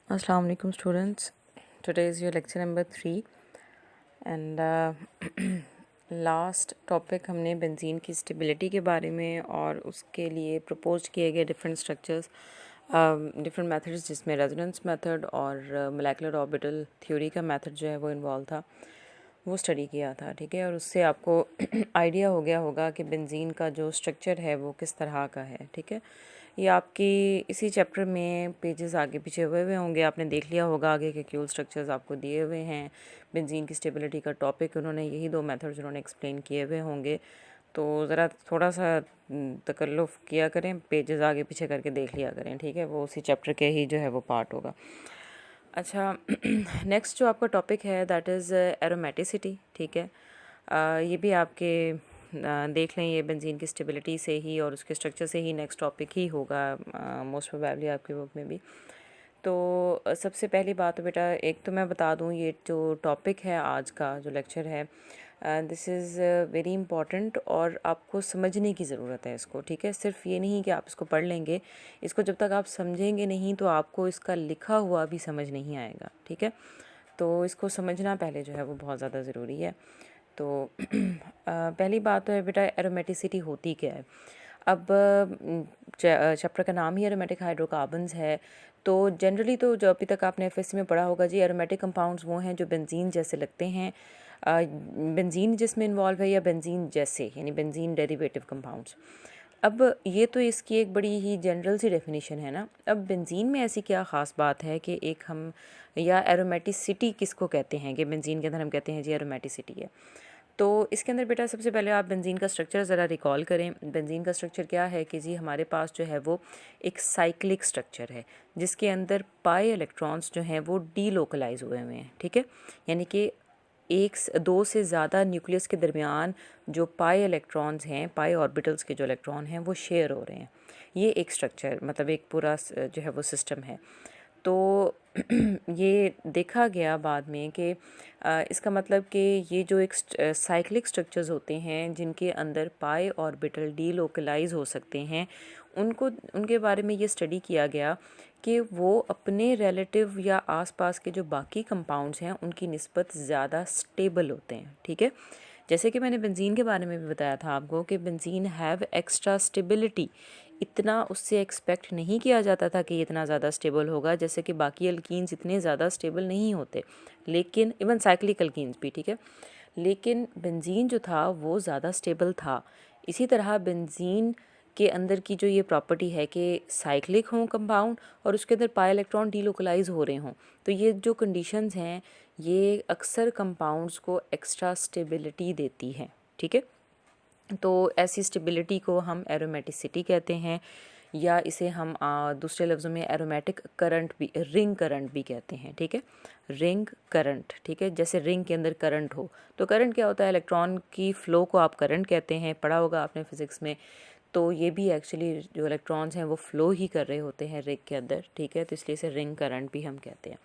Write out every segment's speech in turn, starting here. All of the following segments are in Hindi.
Assalamu alaikum students. Today is your lecture number 3 and last topic हमने बेंजीन की स्टेबिलिटी के बारे में और उसके लिए प्रपोज किए गए डिफरेंट स्ट्रक्चर्स डिफरेंट मेथड्स जिसमें रेजोनेंस मेथड और मोलेकुलर ऑर्बिटल थ्योरी का मेथड जो है वो इन्वॉल्व था, वो स्टडी किया था। ठीक है, और उससे आपको आइडिया हो गया होगा कि बेंजीन का जो स्ट्रक्चर है वो किस तरह का है। ठीक है, ये आपकी इसी चैप्टर में पेजेस आगे पीछे हुए होंगे, आपने देख लिया होगा आगे के क्यूल स्ट्रक्चर्स आपको दिए हुए हैं। बेंजीन की स्टेबिलिटी का टॉपिक उन्होंने यही दो मेथड्स उन्होंने एक्सप्लेन किए हुए होंगे, तो ज़रा थोड़ा सा तकल्लुफ़ किया करें, पेजेस आगे पीछे करके देख लिया करें। ठीक है, वो उसी चैप्टर के ही जो है वो पार्ट होगा। अच्छा नेक्स्ट जो आपका टॉपिक है दैट इज़ एरोमेटिसिटी। ठीक है, ये भी आपके देख लें, ये बेंजीन की स्टेबिलिटी से ही और उसके स्ट्रक्चर से ही नेक्स्ट टॉपिक ही होगा मोस्ट प्रोबेबली आपकी बुक में भी। तो सबसे पहली बात तो बेटा एक तो मैं बता दूं, ये जो टॉपिक है आज का जो लेक्चर है दिस इज़ वेरी इंपॉर्टेंट और आपको समझने की ज़रूरत है इसको। ठीक है, सिर्फ ये नहीं कि आप इसको पढ़ लेंगे, इसको जब तक आप समझेंगे नहीं तो आपको इसका लिखा हुआ भी समझ नहीं आएगा। ठीक है, तो इसको समझना पहले जो है वो बहुत ज़्यादा ज़रूरी है। तो पहली बात तो है बेटा एरोमेटिसिटी होती क्या है। अब चैप्टर का नाम ही एरोमेटिक हाइड्रोकार्बन्स है, तो जनरली तो जो अभी तक आपने एफएससी में पढ़ा होगा जी, एरोमेटिक कंपाउंड्स वो हैं जो बेंजीन जैसे लगते हैं, बेंजीन जिसमें इन्वॉल्व है या बेंजीन जैसे यानी बेंजीन डेरिवेटिव कंपाउंड्स। अब ये तो इसकी एक बड़ी ही जनरल सी डेफिनेशन है ना। अब बेंजीन में ऐसी क्या ख़ास बात है कि एक हम या एरोमेटिसिटी किसको कहते हैं कि बेंजीन के अंदर हम कहते हैं जी एरोमेटिसिटी है। तो इसके अंदर बेटा सबसे पहले आप बेंजीन का स्ट्रक्चर ज़रा रिकॉल करें। बेंजीन का स्ट्रक्चर क्या है कि जी हमारे पास जो है वो एक साइक्लिक स्ट्रक्चर है जिसके अंदर पाई इलेक्ट्रॉन्स जो हैं वो डीलोकलाइज हुए हुए हैं। ठीक है, यानी कि दो से ज़्यादा न्यूक्लियस के दरमियान जो पाई इलेक्ट्रॉन्स हैं, पाई ऑर्बिटल्स के जो इलेक्ट्रॉन हैं वो शेयर हो रहे हैं। ये एक स्ट्रक्चर मतलब एक पूरा जो है वो सिस्टम है। तो ये देखा गया बाद में कि इसका मतलब कि ये जो एक साइक्लिक स्ट्रक्चर्स होते हैं जिनके अंदर पाई ऑर्बिटल डीलोकलाइज हो सकते हैं, उनके बारे में ये स्टडी किया गया कि वो अपने रिलेटिव या आसपास के जो बाकी कंपाउंड्स हैं उनकी निस्बत ज़्यादा स्टेबल होते हैं। ठीक है, जैसे कि मैंने बेंजीन के बारे में भी बताया था आपको कि बेंजीन हैव एक्स्ट्रा स्टेबिलिटी, इतना उससे एक्सपेक्ट नहीं किया जाता था कि ये इतना ज़्यादा स्टेबल होगा, जैसे कि बाकी अल्कीन्स इतने ज़्यादा स्टेबल नहीं होते, लेकिन इवन साइक्लिक अल्कीन्स भी। ठीक है, लेकिन बेंजीन जो था वो ज़्यादा स्टेबल था। इसी तरह बेंजीन के अंदर की जो ये प्रॉपर्टी है कि साइक्लिक हों कंपाउंड और उसके अंदर पाई इलेक्ट्रॉन डीलोकलाइज हो रहे हों, तो ये जो कंडीशंस हैं ये अक्सर कंपाउंड्स को एक्स्ट्रा स्टेबिलिटी देती हैं। ठीक है, तो ऐसी स्टेबिलिटी को हम एरोमेटिसिटी कहते हैं, या इसे हम दूसरे लफ्ज़ों में एरोमेटिक करंट भी, रिंग करंट भी कहते हैं। ठीक है, रिंग करंट। ठीक है, जैसे रिंग के अंदर करंट हो, तो करंट क्या होता है, इलेक्ट्रॉन की फ़्लो को आप करंट कहते हैं, पढ़ा होगा आपने फिज़िक्स में। तो ये भी एक्चुअली जो इलेक्ट्रॉन्स हैं वो फ़्लो ही कर रहे होते हैं रिंग के अंदर। ठीक है, तो इसलिए इसे रिंग करंट भी हम कहते हैं।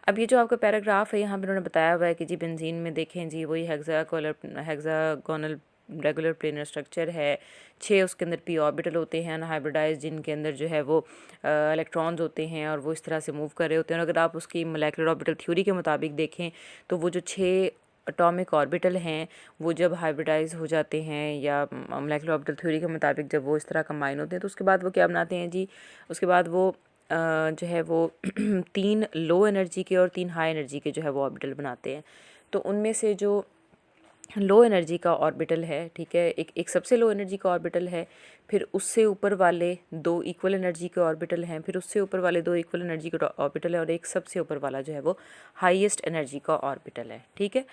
अब ये जो आपका पैराग्राफ है यहाँ पर उन्होंने बताया हुआ है कि जी बेंजीन में देखें जी वही हेक्सागोनल रेगुलर प्लेनर स्ट्रक्चर है, 6 उसके अंदर पी ऑर्बिटल होते हैं अनहाइब्रिडाइज, जिनके अंदर जो है वो इलेक्ट्रॉन्स होते हैं और वो इस तरह से मूव कर रहे होते हैं। और अगर आप उसकी मोलेकुलर ऑर्बिटल थ्योरी के मुताबिक देखें तो वो जो 6 एटॉमिक ऑर्बिटल हैं वो जब हाइब्रिडाइज हो जाते हैं या मोलेकुलर ऑर्बिटल थ्योरी के मुताबिक जब वो इस तरह कंबाइन होते हैं तो उसके बाद वो क्या बनाते हैं जी, उसके बाद वो जो है वो 3 लो एनर्जी के और 3 हाई एनर्जी के जो है वो ऑर्बिटल बनाते हैं। तो उनमें से जो लो एनर्जी का ऑर्बिटल है, ठीक है, एक सबसे लो एनर्जी का ऑर्बिटल है, फिर उससे ऊपर वाले 2 इक्वल एनर्जी के ऑर्बिटल हैं, फिर उससे ऊपर वाले 2 इक्वल एनर्जी के ऑर्बिटल है और एक सबसे ऊपर वाला जो है वो हाईएस्ट एनर्जी का ऑर्बिटल है। ठीक है,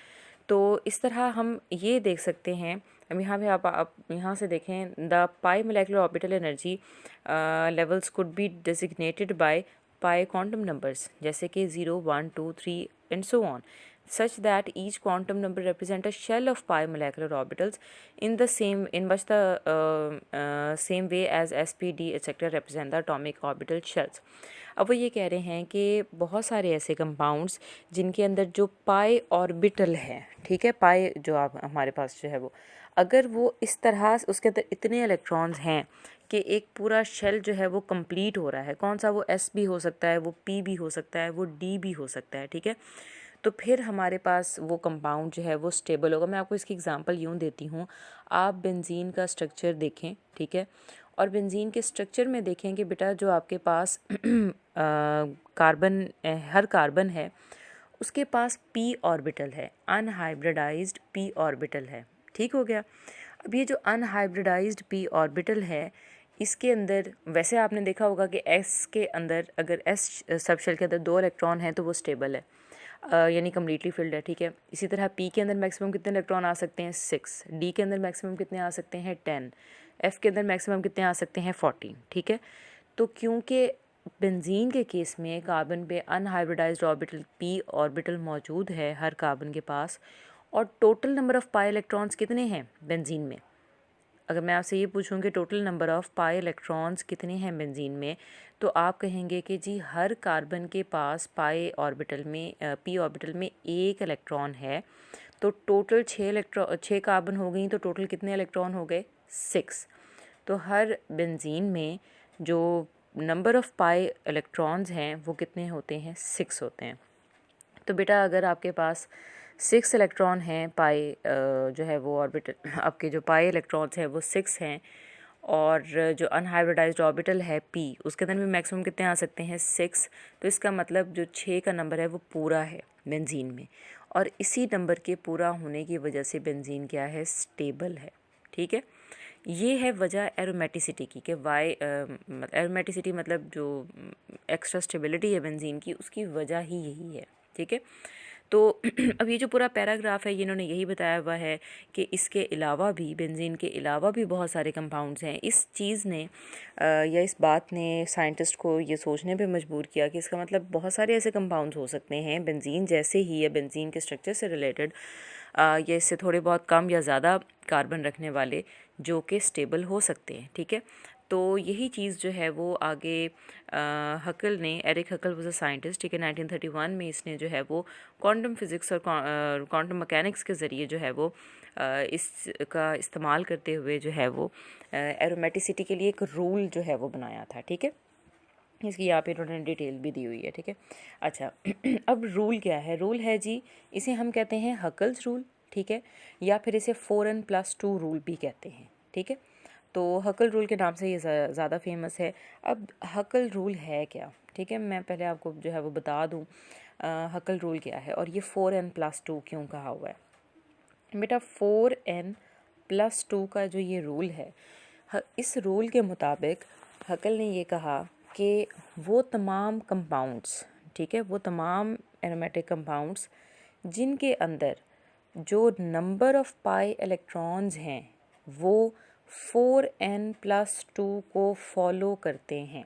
तो इस तरह हम ये देख सकते हैं। अब यहाँ पे आप यहाँ से देखें, the pi molecular orbital energy levels could be designated by pi quantum numbers, जैसे कि 0, 1, 2, 3 and so on, such that each quantum number represent a shell of pi molecular orbitals in much the same way as sp, d etc represent the atomic orbital shells। अब वो ये कह रहे हैं कि बहुत सारे ऐसे कंपाउंड्स जिनके अंदर जो पाई ऑर्बिटल है, ठीक है, पाई जो आप हमारे पास जो है वो, अगर वो इस तरह उसके अंदर इतने इलेक्ट्रॉन्स हैं कि एक पूरा शेल जो है वो कंप्लीट हो रहा है। कौन सा? वो S भी हो सकता है, वो P भी हो सकता है, वो D भी हो सकता है, ठीक है। तो फिर हमारे पास वो कंपाउंड जो है वो स्टेबल होगा। मैं आपको इसकी एग्जांपल यूँ देती हूँ, आप बेंजीन का स्ट्रक्चर देखें, ठीक है, और बेंजीन के स्ट्रक्चर में देखें कि बेटा जो आपके पास कार्बन, हर कार्बन है उसके पास p ऑर्बिटल है, अनहाइब्रिडाइज्ड p ऑर्बिटल है, ठीक हो गया। अब ये जो अनहाइब्रिडाइज्ड p ऑर्बिटल है इसके अंदर, वैसे आपने देखा होगा कि s के अंदर अगर s सबशेल के अंदर 2 इलेक्ट्रॉन हैं तो वो स्टेबल है, यानी कम्प्लीटली फिल्ड है, ठीक है। इसी तरह p के अंदर मैक्सिमम कितने इलेक्ट्रॉन आ सकते हैं? 6। d के अंदर मैक्सिमम कितने आ सकते हैं? 10। f के अंदर मैक्सिमम कितने आ सकते हैं? 14, ठीक है। तो क्योंकि बेंजीन के केस में कार्बन पे अनहाइब्रिडाइज्ड ऑर्बिटल p ऑर्बिटल मौजूद है हर कार्बन के पास, और total number of pi electrons कितने हैं बेंजीन में? अगर मैं आपसे ये पूछूं कि total number of pi electrons कितने हैं बेंजीन में, तो आप कहेंगे कि जी हर कार्बन के पास पाई ऑर्बिटल में p ऑर्बिटल में 1 इलेक्ट्रॉन है। तो टोटल 6 कार्बन हो गई, तो टोटल कितने इलेक्ट्रॉन हो गए? 6। तो हर बेंजीन में जो नंबर ऑफ़ पाई इलेक्ट्रॉन्स हैं वो कितने होते हैं? 6 होते हैं। तो बेटा अगर आपके पास 6 इलेक्ट्रॉन हैं, पाई जो है वो ऑर्बिटल, आपके जो पाई इलेक्ट्रॉन्स हैं वो 6 हैं, और जो अनहाइब्रिडाइज्ड ऑर्बिटल है p उसके अंदर भी मैक्सिमम कितने आ सकते हैं? 6। तो इसका मतलब जो 6 का नंबर है वो पूरा है बेंजीन में, और इसी नंबर के पूरा होने की वजह से बेंजीन क्या है? स्टेबल है, ठीक है। ये है वजह एरोमेटिसिटी की, कि वाई एरोमेटिसिटी मतलब जो एक्स्ट्रा स्टेबिलिटी है बेंजीन की, उसकी वजह ही यही है, ठीक है। तो अब ये जो पूरा पैराग्राफ है ये इन्होंने यही बताया हुआ है कि इसके अलावा भी, बेंजीन के अलावा भी बहुत सारे कंपाउंड्स हैं। इस चीज़ ने या इस बात ने साइंटिस्ट को ये सोचने पे मजबूर किया कि इसका मतलब बहुत सारे ऐसे कंपाउंड्स हो सकते हैं बेंजीन जैसे ही, या बेंजीन के स्ट्रक्चर से रिलेटेड, या इससे थोड़े बहुत कम या ज़्यादा कार्बन रखने वाले, जो कि स्टेबल हो सकते हैं, ठीक है। तो यही चीज़ जो है वो आगे हकल ने, एरिक हकल वाज अ साइंटिस्ट, ठीक है, 1931 में इसने जो है वो क्वांटम फिज़िक्स और क्वांटम मैकेनिक्स के ज़रिए जो है वो इसका इस्तेमाल करते हुए जो है वो एरोमेटिसिटी के लिए एक रूल जो है वो बनाया था, ठीक है। इसकी यहाँ पे इन्होंने डिटेल भी दी हुई है, ठीक है। अच्छा अब रूल क्या है? रूल है जी, इसे हम कहते हैं हकल्स रूल, ठीक है, या फिर इसे 4n+2 रूल भी कहते हैं, ठीक है। तो हकल रूल के नाम से ये ज़्यादा फेमस है। अब हकल रूल है क्या? ठीक है, मैं पहले आपको जो है वो बता दूँ हकल रूल क्या है और ये 4n+2 क्यों कहा हुआ है। बेटा 4n+2 का जो ये रूल है, इस रूल के मुताबिक हकल ने ये कहा कि वो तमाम कंपाउंड्स, ठीक है, वो तमाम एरोमेटिक कंपाउंड्स जिनके अंदर जो नंबर ऑफ़ पाई इलेक्ट्रॉन्स हैं वो 4n+2 को फॉलो करते हैं।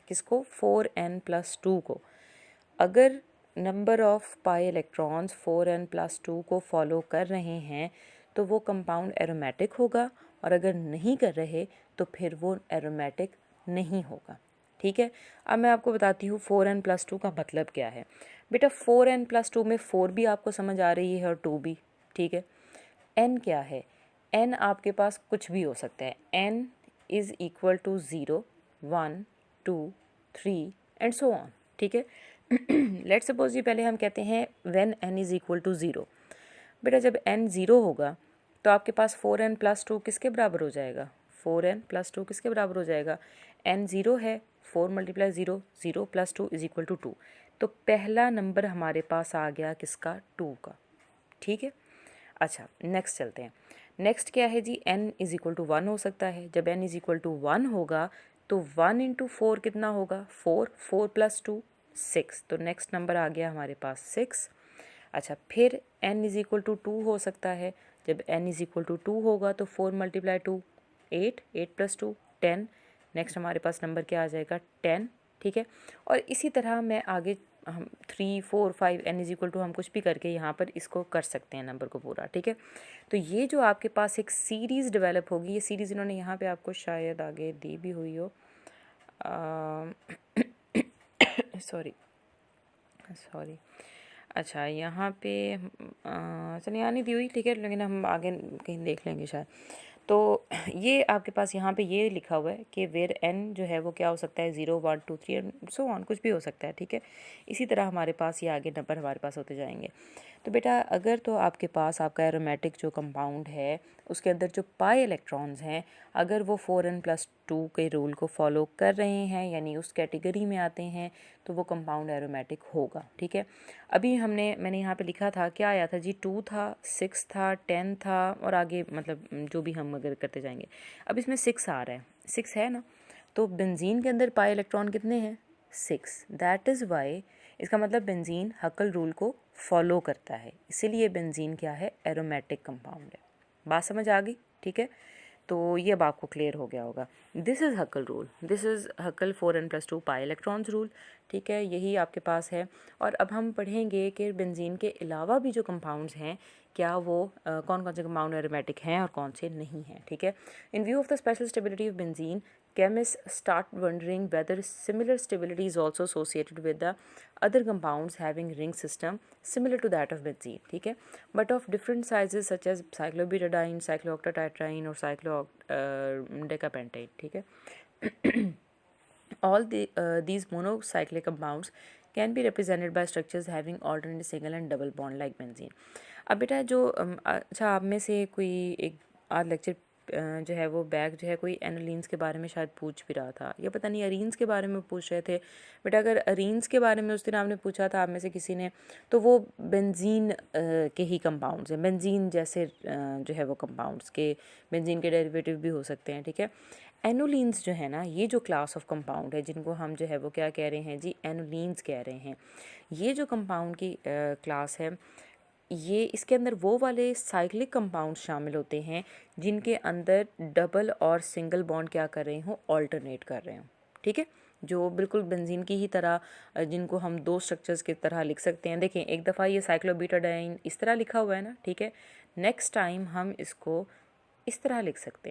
किसको? 4n+2 को। अगर number of pi electrons 4n+2 को फॉलो कर रहे हैं तो वो कंपाउंड एरोमेटिक होगा, और अगर नहीं कर रहे तो फिर वो एरोमेटिक नहीं होगा, ठीक है। अब मैं आपको बताती हूँ 4n+2 का मतलब क्या है। बेटा 4n+2 में 4 भी आपको समझ आ रही है और 2 भी, ठीक है। n क्या है? n आपके पास कुछ भी हो सकता है। n is equal to 0, 1, 2, 3 and so on, ठीक है। लेट्स सपोज ये पहले हम कहते हैं when n is equal to 0। बेटा जब n 0 होगा तो आपके पास 4n+2 किसके बराबर हो जाएगा? 4n+2 किसके बराबर हो जाएगा? n 0 है, 4 × 0, 0 + 2 इज़ इक्वल टू 2। तो पहला नंबर हमारे पास आ गया किसका? 2 का, ठीक है। अच्छा नेक्स्ट चलते हैं। नेक्स्ट क्या है जी? n इज़ इक्वल टू 1 हो सकता है। जब n इज़ इक्वल टू 1 होगा तो 1 × 4 कितना होगा? 4, 4 + 2 6। तो नेक्स्ट नंबर आ गया हमारे पास 6। अच्छा फिर n इज़ इक्वल टू 2 हो सकता है। जब n इज़ इक्वल टू 2 होगा तो 4 × 2 8, 8 + 2 10। नेक्स्ट हमारे पास नंबर क्या आ जाएगा? 10, ठीक है। और इसी तरह मैं आगे हम 3, 4, 5 n इज़ इक्वल टू हम कुछ भी करके यहाँ पर इसको कर सकते हैं नंबर को पूरा, ठीक है। तो ये जो आपके पास एक सीरीज़ डेवलप होगी, ये सीरीज़ इन्होंने यहाँ पे आपको शायद आगे दी भी हुई हो, सॉरी सॉरी, अच्छा यहाँ पे चलिए यहाँ नहीं दी हुई, ठीक है, लेकिन हम आगे कहीं देख लेंगे शायद। तो ये आपके पास यहाँ पे ये लिखा हुआ है कि वेयर n जो है वो क्या हो सकता है 0 1 2 3 एंड सो ऑन, कुछ भी हो सकता है, ठीक है। इसी तरह हमारे पास ये आगे नंबर हमारे पास होते जाएंगे। तो बेटा अगर तो आपके पास आपका एरोमेटिक जो कंपाउंड है उसके अंदर जो पाई इलेक्ट्रॉन्स हैं अगर वो 4n+2 के रूल को फॉलो कर रहे हैं यानी उस कैटेगरी में आते हैं तो वो कंपाउंड एरोमेटिक होगा, ठीक है। अभी मैंने यहाँ पे लिखा था क्या आया था जी, 2 था, 6 था, 10 था और आगे मतलब जो भी हम अगर करते जाएंगे। अब इसमें 6 आ रहा है, 6 है ना, तो बेंजीन के अंदर पाई इलेक्ट्रॉन कितने हैं 6। दैट इज़ वाई इसका मतलब बेंजीन हकल रूल को फॉलो करता है, इसीलिए बेंजीन क्या है एरोमेटिक कंपाउंड है। बात समझ आ गई, ठीक है। तो ये अब आपको क्लियर हो गया होगा। This is Hückel rule, this is Hückel 4n+2 pi electrons rule, ठीक है, यही आपके पास है। और अब हम पढ़ेंगे कि बेंजीन के अलावा भी जो कंपाउंड्स हैं क्या वो कौन कौन से कंपाउंड एरोमेटिक हैं और कौन से नहीं हैं, ठीक है। इन view of the special stability of benzene chemists start wondering whether similar stability is also associated with the other compounds having ring system similar to that of benzene, ठीक है, but of different sizes such as cyclobutadiene, cyclooctatetraene और cyclodecapentane, ठीक है। All these monocyclic compounds can be represented by structures having alternate single and double bond like benzene। अब बेटा जो अच्छा आप में से कोई एक आध लेक्चर जो है वो बैग जो है कोई एनोलिन्स के बारे में शायद पूछ भी रहा था, या पता नहीं अरीन्स के बारे में पूछ रहे थे। बेटा अगर अरीन्स के बारे में उस दिन आपने पूछा था आप में से किसी ने, तो वो बेंजीन के ही कंपाउंड्स हैं, बेंजीन जैसे जो है वो कंपाउंड्स के, बेंजीन के डेरिवेटिव भी हो सकते हैं, ठीक है। एनोलिन्स जो है ना, ये जो क्लास ऑफ कंपाउंड है जिनको हम जो है वो क्या कह रहे हैं जी, एनोलिन्स कह रहे हैं। ये जो कंपाउंड की क्लास है ये इसके अंदर वो वाले साइक्लिक कंपाउंड शामिल होते हैं जिनके अंदर डबल और सिंगल बॉन्ड क्या कर रहे हों, ऑल्टरनेट कर रहे हों, ठीक है। जो बिल्कुल बेंजीन की ही तरह जिनको हम दो स्ट्रक्चर्स की तरह लिख सकते हैं। देखें एक दफ़ा ये साइक्लोब्यूटाडाइन इस तरह लिखा हुआ है ना, ठीक है, नेक्स्ट टाइम हम इसको इस तरह लिख सकते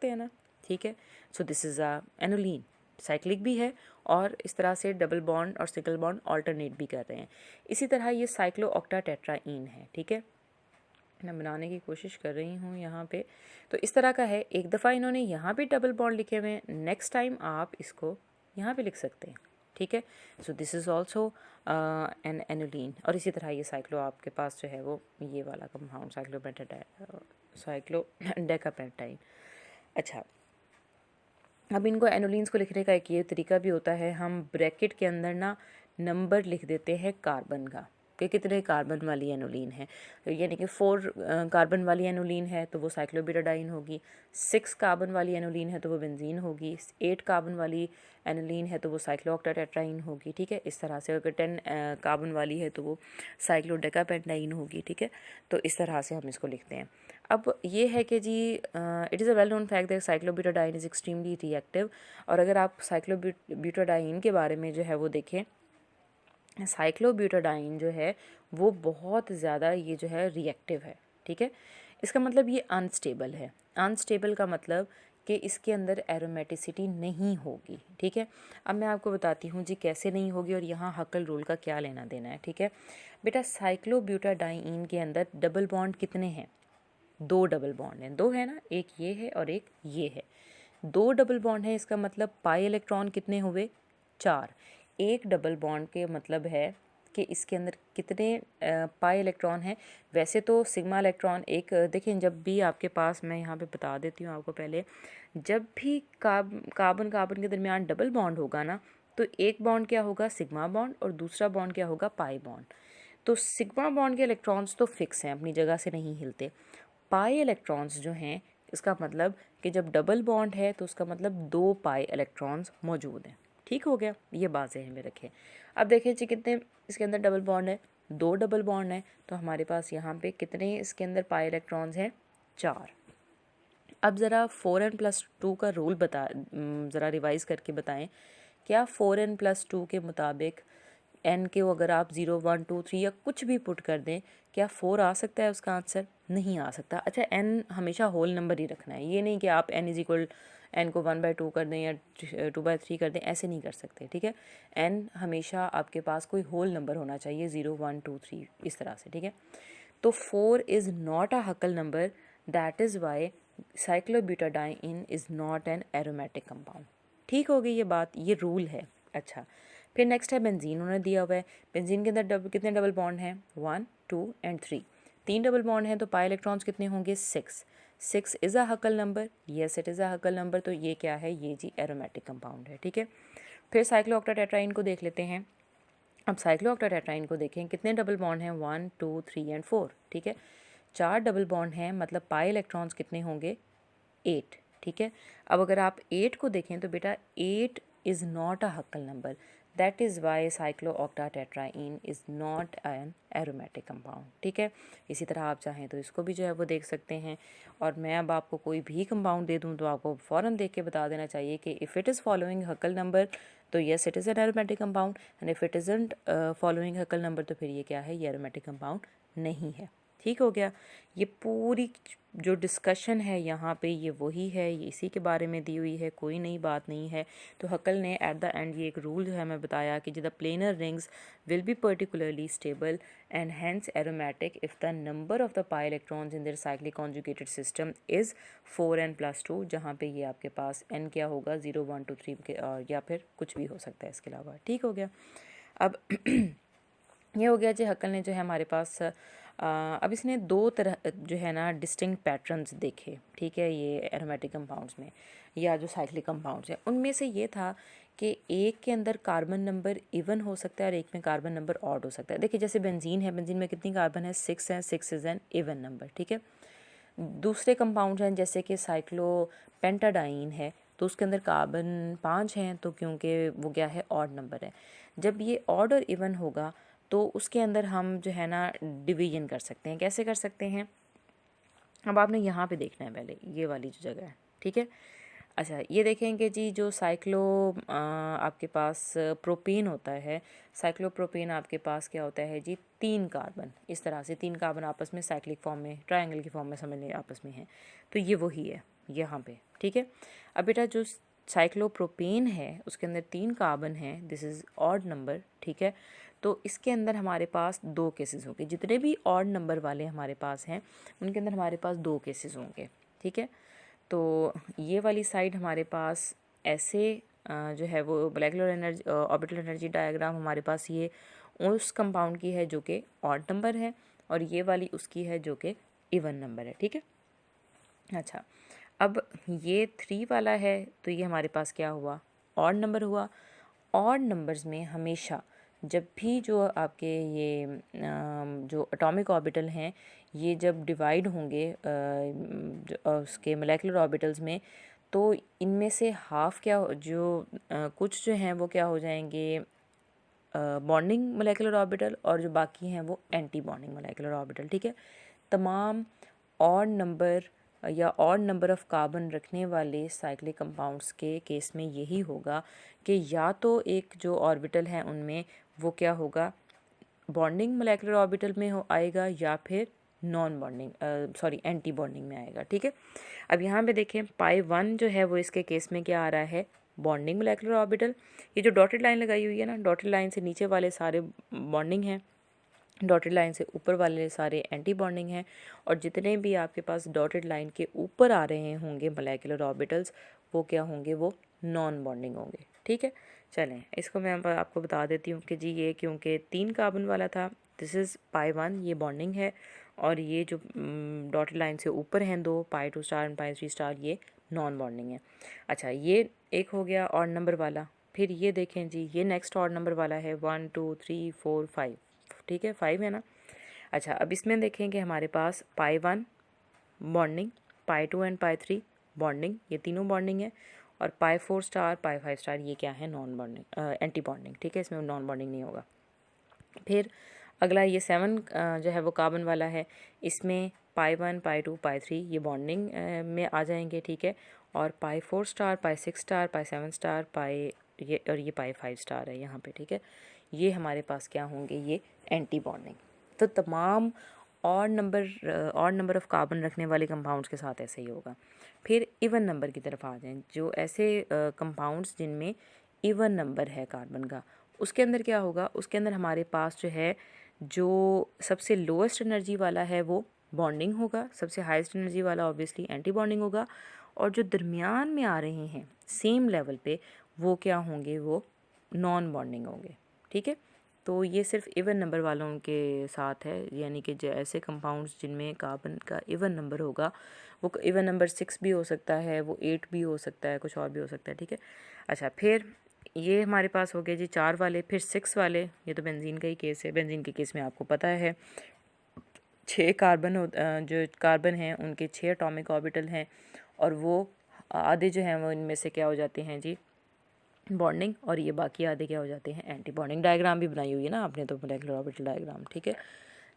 हैं ना, ठीक है। So this is a annulene, cyclic भी है और इस तरह से डबल बॉन्ड और सिंगल बॉन्ड ऑल्टरनेट भी कर रहे हैं। इसी तरह ये साइक्लोऑक्टाटेट्राईन है, ठीक है, मैं बनाने की कोशिश कर रही हूँ यहाँ पे। तो इस तरह का है, एक दफ़ा इन्होंने यहाँ पे डबल बॉन्ड लिखे हुए हैं, नेक्स्ट टाइम आप इसको यहाँ पे लिख सकते हैं, ठीक है। So this is also an annulene. और इसी तरह ये साइक्लो आपके पास जो है वो ये वाला कंपाउंड साइक्लोडेकापेंटाइन। अच्छा, अब इनको एनोलिन्स को लिखने का एक ये तरीका भी होता है, हम ब्रैकेट के अंदर ना नंबर लिख देते हैं कार्बन का कि कितने कार्बन वाली एनोलीन है। तो यानी कि 4 कार्बन वाली एनोलीन है तो वो साइक्लोब्यूटाडाइन होगी, 6 कार्बन वाली एनोलीन है तो वो बेंजीन होगी, 8 कार्बन वाली एनोलीन है तो वो साइक्लोऑक्टाटेट्राईन होगी, ठीक है। इस तरह से अगर 10 कार्बन वाली है तो वो साइक्लोडेकापेंटाइन होगी, ठीक है। तो इस तरह से हम इसको लिखते हैं। अब ये है कि जी it is a well known fact that cyclobutadiene is extremely reactive. और अगर आप साइक्लोब्यूटाडाइन के बारे में जो है वो देखें, साइक्लोब्यूटाडाइन जो है वो बहुत ज़्यादा ये जो है रिएक्टिव है, ठीक है। इसका मतलब ये अनस्टेबल है। अनस्टेबल का मतलब कि इसके अंदर एरोमेटिसिटी नहीं होगी, ठीक है। अब मैं आपको बताती हूँ जी कैसे नहीं होगी और यहाँ हकल रूल का क्या लेना देना है, ठीक है। बेटा साइक्लोब्यूटाडाइन के अंदर डबल बॉन्ड कितने हैं, 2 डबल बॉन्ड हैं, 2 है ना, एक ये है और एक ये है। 2 डबल बॉन्ड है इसका मतलब पाई इलेक्ट्रॉन कितने हुए, 4। एक डबल बॉन्ड के मतलब है कि इसके अंदर कितने पाई इलेक्ट्रॉन हैं। वैसे तो सिग्मा इलेक्ट्रॉन एक देखें, जब भी आपके पास, मैं यहाँ पे बता देती हूँ आपको पहले, जब भी कार्बन के दरमियान डबल बॉन्ड होगा ना तो एक बॉन्ड क्या होगा, सिग्मा बॉन्ड, और दूसरा बॉन्ड क्या होगा, पाई बॉन्ड। तो सिग्मा बॉन्ड के इलेक्ट्रॉन्स तो फिक्स हैं, अपनी जगह से नहीं हिलते। पाई इलेक्ट्रॉन्स जो हैं इसका मतलब कि जब डबल बॉन्ड है तो उसका मतलब 2 पाई इलेक्ट्रॉन्स मौजूद हैं, ठीक हो गया, ये बात ज़हन में रखें। अब देखें जी कितने इसके अंदर डबल बॉन्ड है, 2 डबल बॉन्ड है, तो हमारे पास यहाँ पे कितने इसके अंदर पाई इलेक्ट्रॉन्स हैं, 4। अब ज़रा 4n+2 का रूल ज़रा रिवाइज़ करके बताएं, क्या 4n+2 के मुताबिक n के अगर आप 0 1 2 3 या कुछ भी पुट कर दें, क्या 4 आ सकता है उसका आंसर, नहीं आ सकता। अच्छा, n हमेशा होल नंबर ही रखना है, ये नहीं कि आप n को 1/2 कर दें या 2/3 कर दें, ऐसे नहीं कर सकते, ठीक है। n हमेशा आपके पास कोई होल नंबर होना चाहिए, 0 1 2 3 इस तरह से, ठीक है। तो 4 is not a Hückel number, that is why cyclobutadiene is not an aromatic compound. ठीक हो गई ये बात, ये रूल है। अच्छा, फिर नेक्स्ट है बेंजीन, उन्होंने दिया हुआ है बेंजीन के अंदर कितने डबल बॉन्ड हैं, 1 2 एंड 3, 3 डबल बॉन्ड हैं तो पाई इलेक्ट्रॉन्स कितने होंगे, 6। 6 is a Hückel number, yes it is a Hückel number, तो ये क्या है, ये जी एरोमेटिक कंपाउंड है। ठीक है, फिर साइक्लोऑक्टाटेट्राइन को देख लेते हैं। अब साइक्लोऑक्टाटेट्राइन को देखें, कितने डबल बॉन्ड हैं, 1 2 3 एंड 4। ठीक है, 4 डबल बॉन्ड हैं, मतलब पाई इलेक्ट्रॉन्स कितने होंगे, 8। ठीक है, अब अगर आप 8 को देखें तो बेटा 8 is not a Hückel number, that is why cyclooctatetraene is not an aromatic compound. ठीक है, इसी तरह आप चाहें तो इसको भी जो है वो देख सकते हैं। और मैं अब आपको कोई भी कंपाउंड दे दूं तो आपको फ़ौरन देख के बता देना चाहिए कि if it is following Hückel number तो yes it is an aromatic compound, and if it isn't following Hückel number तो फिर ये क्या है, ये एरोमेटिक कंपाउंड नहीं है। ठीक हो गया, ये पूरी जो डिस्कशन है यहाँ पे ये वही है, ये इसी के बारे में दी हुई है, कोई नई बात नहीं है। तो हकल ने एट द एंड ये एक रूल जो है मैं बताया कि the planar rings will be particularly stable and hence aromatic if the number of the pi electrons in their cyclic conjugated system is 4n+2, जहाँ पे ये आपके पास n क्या होगा, 0 1 2 3 के, या फिर कुछ भी हो सकता है इसके अलावा। ठीक हो गया, अब ये हो गया जी हकल ने जो है हमारे पास अब इसने दो तरह जो है ना डिस्टिंक्ट पैटर्न्स देखे। ठीक है, ये एरोमेटिक कंपाउंड्स में या जो साइक्लिक कंपाउंड्स हैं उनमें से ये था कि एक के अंदर कार्बन नंबर इवन हो सकता है और एक में कार्बन नंबर ऑड हो सकता है। देखिए जैसे बेंजीन है, बेंजीन में कितनी कार्बन है, 6 है, 6 इज़ एन इवन नंबर। ठीक है, दूसरे कंपाउंड हैं जैसे कि साइक्लोपेंटाडाइन है तो उसके अंदर कार्बन 5 हैं, तो क्योंकि वो क्या है, ऑड नंबर है। जब ये ऑड और इवन होगा तो उसके अंदर हम जो है ना डिवीजन कर सकते हैं। कैसे कर सकते हैं, अब आपने यहाँ पे देखना है पहले ये वाली जो जगह है। ठीक है, अच्छा ये देखेंगे जी जो आपके पास प्रोपेन होता है, साइक्लोप्रोपेन आपके पास क्या होता है जी, 3 कार्बन, इस तरह से 3 कार्बन आपस में साइक्लिक फॉर्म में, ट्रायंगल की फॉर्म में समझ लें आपस में है, तो ये वही है यहाँ पे। ठीक है, अब बेटा जो साइक्लोप्रोपेन है उसके अंदर 3 कार्बन है, दिस इज़ ऑड नंबर। ठीक है, तो इसके अंदर हमारे पास 2 केसेस होंगे, जितने भी ऑड नंबर वाले हमारे पास हैं उनके अंदर हमारे पास 2 केसेस होंगे। ठीक है, तो ये वाली साइड हमारे पास ऐसे जो है वो molecular energy orbital energy diagram हमारे पास ये उस कंपाउंड की है जो कि ऑड नंबर है और ये वाली उसकी है जो कि इवन नंबर है। ठीक है, अच्छा अब ये 3 वाला है तो ये हमारे पास क्या हुआ, ऑड नंबर हुआ। ऑड नंबर्स में हमेशा जब भी जो आपके ये जो एटॉमिक ऑर्बिटल हैं ये जब डिवाइड होंगे उसके मोलेकुलर ऑर्बिटल्स में, तो इनमें से हाफ क्या जो कुछ जो हैं वो क्या हो जाएंगे, बॉन्डिंग मोलेकुलर ऑर्बिटल, और जो बाकी हैं वो एंटी बॉन्डिंग मोलेकुलर ऑर्बिटल। ठीक है, तमाम ऑड नंबर या ऑड नंबर ऑफ़ कार्बन रखने वाले साइक्लिक कंपाउंड्स के केस में यही होगा कि या तो एक जो ऑर्बिटल है उनमें वो क्या होगा, बॉन्डिंग मोलेकुलर ऑर्बिटल में हो आएगा या फिर नॉन बॉन्डिंग एंटी बॉन्डिंग में आएगा। ठीक है, अब यहाँ पे देखें पाई 1 जो है वो इसके केस में क्या आ रहा है, बॉन्डिंग मोलेकुलर ऑर्बिटल। ये जो डॉटेड लाइन लगाई हुई है ना, डॉटेड लाइन से नीचे वाले सारे बॉन्डिंग हैं, डॉटेड लाइन से ऊपर वाले सारे एंटी बॉन्डिंग हैं, और जितने भी आपके पास डॉटेड लाइन के ऊपर आ रहे होंगे मोलेकुलर ऑर्बिटल्स वो क्या होंगे, वो नॉन बॉन्डिंग होंगे। ठीक है, चलें इसको मैं आपको बता देती हूँ कि जी ये क्योंकि 3 कार्बन वाला था, दिस इज़ पाई 1 ये बॉन्डिंग है, और ये जो डॉटेड लाइन से ऊपर हैं 2 पाई 2 स्टार एंड पाई 3 स्टार ये नॉन बॉन्डिंग है। अच्छा ये एक हो गया ऑड नंबर वाला। फिर ये देखें जी ये नेक्स्ट ऑड नंबर वाला है 1 2 3 4 5। ठीक है, 5 है ना। अच्छा अब इसमें देखें कि हमारे पास पाई 1 bonding, pi 2 and pi 3 bonding, ये तीनों बॉन्डिंग है, और पाई 4 स्टार पाई 5 स्टार ये क्या है, नॉन बॉन्डिंग एंटी बॉन्डिंग। ठीक है, इसमें नॉन बॉन्डिंग नहीं होगा। फिर अगला ये 7 जो है वो कार्बन वाला है, इसमें पाई 1 पाई 2 पाई 3 ये बॉन्डिंग में आ जाएंगे। ठीक है, और पाई 4 स्टार पाई 6 स्टार पाई 7 स्टार पाई ये, और ये पाई 5 स्टार है यहाँ पे। ठीक है, ये हमारे पास क्या होंगे, ये एंटी बॉन्डिंग। तो तमाम ऑड नंबर ऑफ़ कार्बन रखने वाले कंपाउंड्स के साथ ऐसे ही होगा। फिर इवन नंबर की तरफ आ जाएं, जो ऐसे कंपाउंड्स जिनमें इवन नंबर है कार्बन का, उसके अंदर क्या होगा, उसके अंदर हमारे पास जो है जो सबसे लोएस्ट एनर्जी वाला है वो बॉन्डिंग होगा, सबसे हाईएस्ट एनर्जी वाला ऑब्वियसली एंटी बॉन्डिंग होगा, और जो दरमियान में आ रहे हैं सेम लेवल पे वो क्या होंगे, वो नॉन बॉन्डिंग होंगे। ठीक है, तो ये सिर्फ इवन नंबर वालों के साथ है, यानी कि जो ऐसे कंपाउंड्स जिनमें कार्बन का इवन नंबर होगा, वो इवन नंबर 6 भी हो सकता है, वो 8 भी हो सकता है, कुछ और भी हो सकता है। ठीक है, अच्छा फिर ये हमारे पास हो गए जी 4 वाले, फिर 6 वाले, ये तो बेंजीन का ही केस है। बेंजीन के केस में आपको पता है 6 कार्बन जो कार्बन हैं उनके 6 एटॉमिक ऑर्बिटल हैं, और वो आधे जो हैं वो इनमें से क्या हो जाते हैं जी, बॉन्डिंग, और ये बाकी आधे क्या हो जाते हैं, एंटी बॉन्डिंग। डायग्राम भी बनाई हुई है ना आपने, तो मोलेकुलर ऑर्बिटल डायग्राम। ठीक है,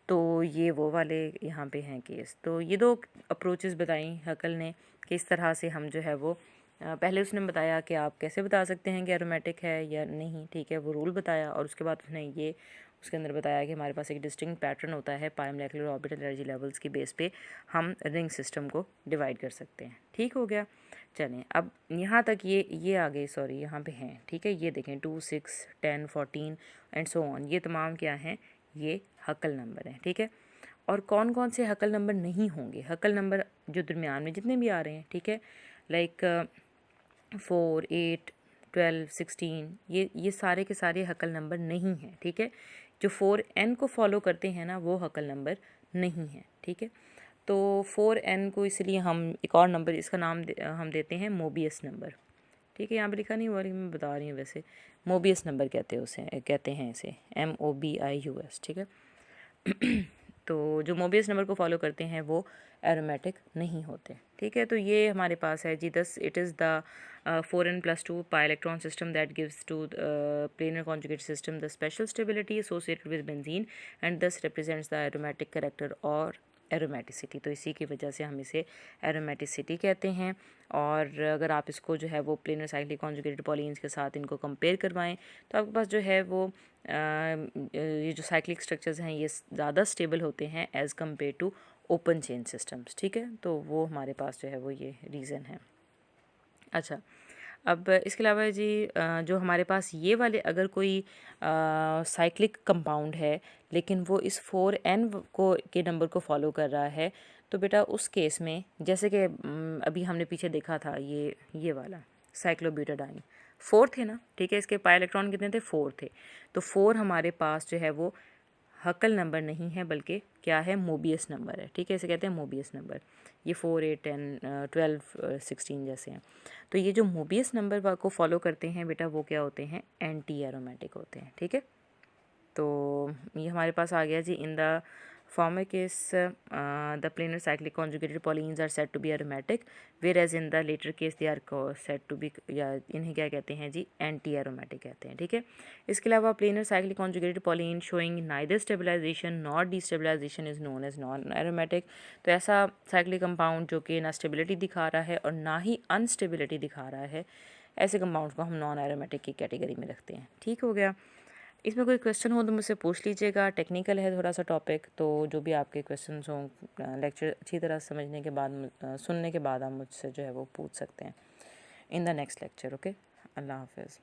तो ये वो वाले यहाँ पे हैं केस। तो ये 2 अप्रोचेस बताई हकल ने कि इस तरह से हम जो है वो पहले उसने बताया कि आप कैसे बता सकते हैं कि एरोमेटिक है या नहीं। ठीक है, वो रूल बताया, और उसके बाद उसने ये उसके अंदर बताया कि हमारे पास एक डिस्टिंक्ट पैटर्न होता है, पाई मोलेकुलर ऑर्बिटल एनर्जी लेवल्स की बेस पे हम रिंग सिस्टम को डिवाइड कर सकते हैं। ठीक हो गया, चलें अब यहाँ तक ये आ गए, सॉरी यहाँ पे हैं। ठीक है, ये देखें 2, 6, 10, 14 एंड सो ऑन, ये तमाम क्या हैं, ये हकल नंबर हैं। ठीक है, और कौन कौन से हकल नंबर नहीं होंगे, हकल नंबर जो दरमियान में जितने भी आ रहे हैं, ठीक है, लाइक 4, 8, 12, 16, ये सारे के सारे हकल नंबर नहीं हैं। ठीक है, जो 4n को फॉलो करते हैं ना, वो हकल नंबर नहीं है। ठीक है, तो 4n को इसलिए हम एक और नंबर, इसका नाम हम देते हैं मोबियस नंबर। ठीक है, यहाँ पे लिखा नहीं हुआ लेकिन मैं बता रही हूँ, वैसे मोबियस नंबर कहते हैं इसे, MOBIUS। ठीक है, तो जो मोबियस नंबर को फॉलो करते हैं वो एरोमेटिक नहीं होते। ठीक है, तो ये हमारे पास है जी 10, it is the 4n+2 pi electron system that gives to planar conjugate system the special stability associated with benzene and this represents the aromatic character और एरोमेटिसिटी। तो इसी की वजह से हम इसे एरोमेटिसिटी कहते हैं। और अगर आप इसको जो है वो प्लेनर साइक्लिक कॉन्जुगेटेड पॉलीन्स के साथ इनको कंपेयर करवाएं, तो आपके पास जो है वो ये जो साइक्लिक स्ट्रक्चर्स हैं ये ज़्यादा स्टेबल होते हैं as compare to open chain systems. ठीक है, तो वो हमारे पास जो है वो ये रीज़न है। अच्छा, अब इसके अलावा जी जो हमारे पास ये वाले अगर कोई साइक्लिक कंपाउंड है लेकिन वो इस 4n को के नंबर को फॉलो कर रहा है, तो बेटा उस केस में जैसे कि अभी हमने पीछे देखा था ये वाला साइक्लोब्यूटाडाइन 4 थे ना। ठीक है, इसके पाई इलेक्ट्रॉन कितने थे, 4 थे। तो 4 हमारे पास जो है वो हकल नंबर नहीं है बल्कि क्या है, मोबियस नंबर है। ठीक है, इसे कहते हैं मोबियस नंबर। ये 4, 8, 10, 12, 16 जैसे हैं। तो ये जो मोबियस नंबर को फॉलो करते हैं बेटा वो क्या होते हैं, एंटी एरोमेटिक होते हैं। ठीक है, तो ये हमारे पास आ गया जी in the former case the planar cyclic conjugated polyenes are said to be aromatic, whereas in the later case they are said to be, या इन्हें क्या कहते हैं जी, एंटी एरोमेटिक कहते हैं। ठीक है, इसके अलावा planar cyclic conjugated polyene showing neither stabilization nor destabilization is known as non aromatic। तो ऐसा साइक्लिक कंपाउंड जो कि ना स्टेबिलिटी दिखा रहा है और ना ही अनस्टेबिलिटी दिखा रहा है, ऐसे कंपाउंड्स को हम नॉन एरोमेटिक की कैटेगरी में रखते हैं। ठीक हो गया, इसमें कोई क्वेश्चन हो तो मुझसे पूछ लीजिएगा। टेक्निकल है थोड़ा सा टॉपिक, तो जो भी आपके क्वेश्चन हों लेक्चर अच्छी तरह समझने के बाद सुनने के बाद आप मुझसे जो है वो पूछ सकते हैं in the next lecture. Okay, अल्लाह हाफिज़।